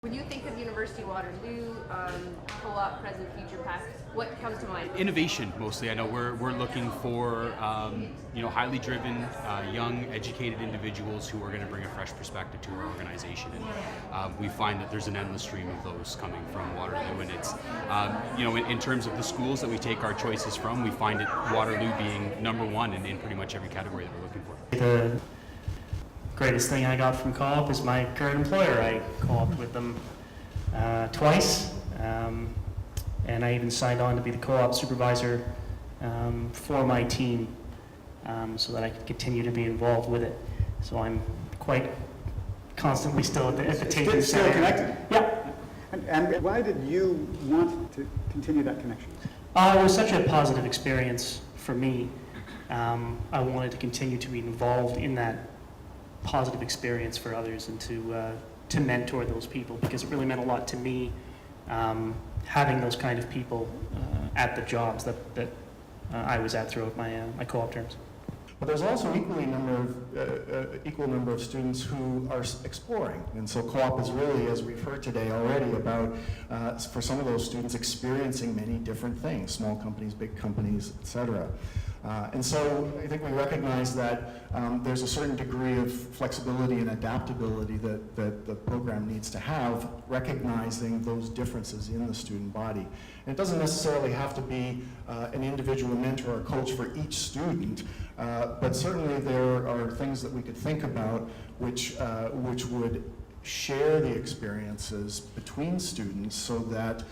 When you think of University of Waterloo, co-op, present, future, past, what comes to mind? Innovation, mostly. I know we're looking for highly driven, young, educated individuals who are going to bring a fresh perspective to our organization, and we find that there's an endless stream of those coming from Waterloo. And it's in terms of the schools that we take our choices from, we find it Waterloo being number one in pretty much every category that we're looking for. The greatest thing I got from Co-op is my current employer. I co-opted with them twice, and I even signed on to be the co-op supervisor for my team so that I could continue to be involved with it. So I'm quite constantly still at the table. Still connected? Yeah. And why did you want to continue that connection? It was such a positive experience for me. I wanted to continue to be involved in that positive experience for others and to mentor those people, because it really meant a lot to me having those kind of people at the jobs that I was at throughout my co-op terms. But there's also equal number of students who are exploring, and so co-op is really, as we've heard today already, about for some of those students experiencing many different things, small companies, big companies, etc. And so I think we recognize that there's a certain degree of flexibility and adaptability that the program needs to have, recognizing those differences in the student body. And it doesn't necessarily have to be an individual mentor or coach for each student, but certainly there are things that we could think about which would share the experiences between students so that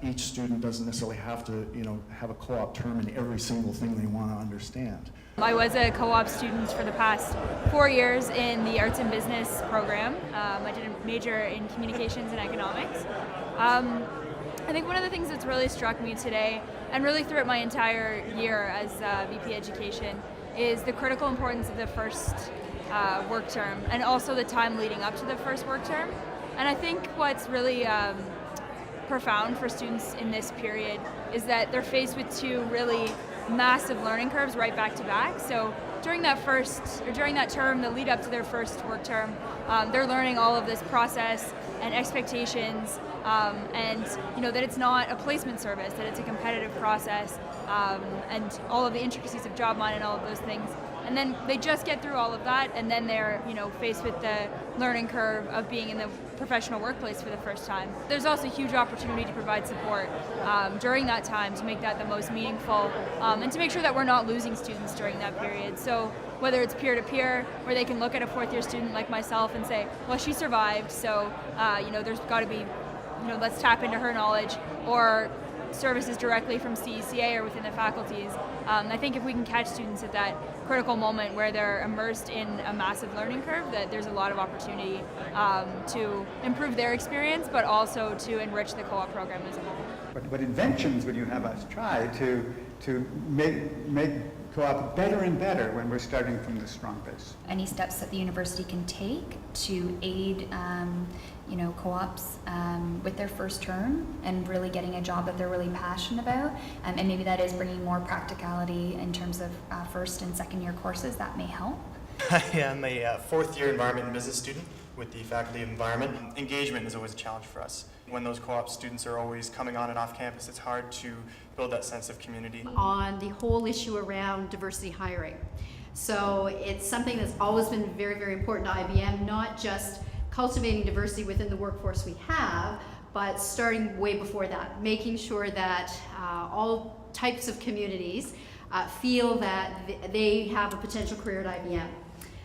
each student doesn't necessarily have to, have a co-op term in every single thing they want to understand. I was a co-op student for the past 4 years in the Arts and Business program. I did a major in Communications and Economics. I think one of the things that's really struck me today, and really throughout my entire year as VP Education, is the critical importance of the first work term, and also the time leading up to the first work term. And I think what's really profound for students in this period is that they're faced with two really massive learning curves right back to back. So during that term, the lead up to their first work term, they're learning all of this process and expectations, and that it's not a placement service, that it's a competitive process, and all of the intricacies of job mind and all of those things. And then they just get through all of that, and then they're faced with the learning curve of being in the professional workplace for the first time. There's also a huge opportunity to provide support during that time to make that the most meaningful, and to make sure that we're not losing students during that period. So whether it's peer-to-peer, where they can look at a fourth-year student like myself and say, well, she survived, so there's got to be, let's tap into her knowledge, or services directly from CECA or within the faculties. I think if we can catch students at that critical moment where they're immersed in a massive learning curve, that there's a lot of opportunity to improve their experience, but also to enrich the co-op program as a whole. What inventions would you have us try to make co-op better and better when we're starting from this strong base? Any steps that the university can take to aid co-ops with their first term and really getting a job that they're really passionate about, and maybe that is bringing more practicality in terms of first and second year courses, that may help. I am a fourth year environment and business student with the Faculty of Environment. Engagement is always a challenge for us. When those co-op students are always coming on and off campus, it's hard to build that sense of community. On the whole issue around diversity hiring. So it's something that's always been very, very important to IBM, not just cultivating diversity within the workforce we have, but starting way before that, making sure that all types of communities feel that they have a potential career at IBM.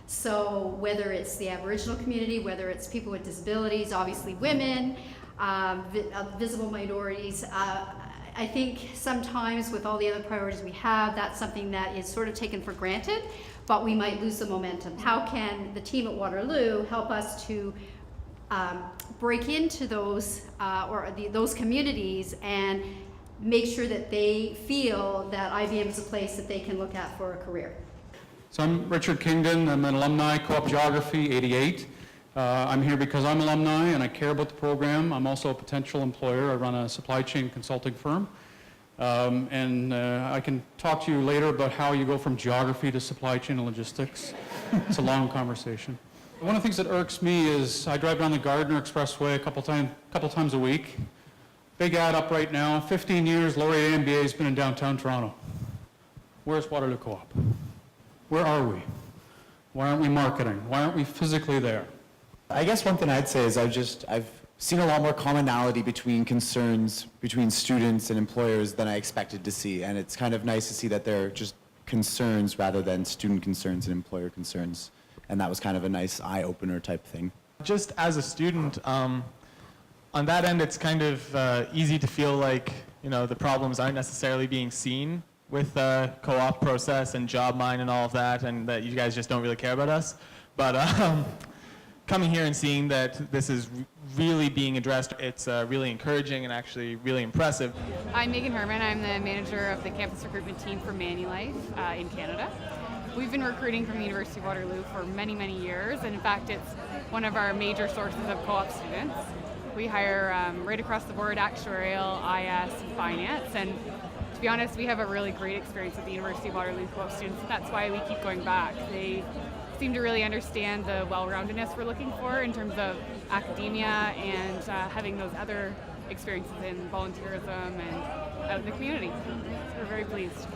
So whether it's the Aboriginal community, whether it's people with disabilities, obviously women, visible minorities, I think sometimes with all the other priorities we have, that's something that is sort of taken for granted, but we might lose the momentum. How can the team at Waterloo help us to break into those those communities and make sure that they feel that IBM is a place that they can look at for a career? So I'm Richard Kingdon. I'm an alumni, Co-op Geography, 88. I'm here because I'm alumni and I care about the program. I'm also a potential employer. I run a supply chain consulting firm. I can talk to you later about how you go from geography to supply chain and logistics. It's a long conversation. One of the things that irks me is I drive down the Gardner Expressway a couple times a week. Big ad up right now, 15 years, laureate MBA has been in downtown Toronto. Where's Waterloo Co-op? Where are we? Why aren't we marketing? Why aren't we physically there? I guess one thing I'd say is I've seen a lot more commonality between concerns between students and employers than I expected to see, and it's kind of nice to see that they're just concerns rather than student concerns and employer concerns, and that was kind of a nice eye-opener type thing. Just as a student, on that end, it's kind of easy to feel like, you know, the problems aren't necessarily being seen with the co-op process and job mine and all of that, and that you guys just don't really care about us. But coming here and seeing that this is really being addressed, it's really encouraging and actually really impressive. I'm Megan Herman. I'm the manager of the campus recruitment team for Manulife in Canada. We've been recruiting from the University of Waterloo for many, many years, and in fact it's one of our major sources of co-op students. We hire right across the board, actuarial, IS, and finance, and to be honest, we have a really great experience with the University of Waterloo co-op students. That's why we keep going back. They seem to really understand the well-roundedness we're looking for in terms of academia and having those other experiences in volunteerism and out in the community. So we're very pleased.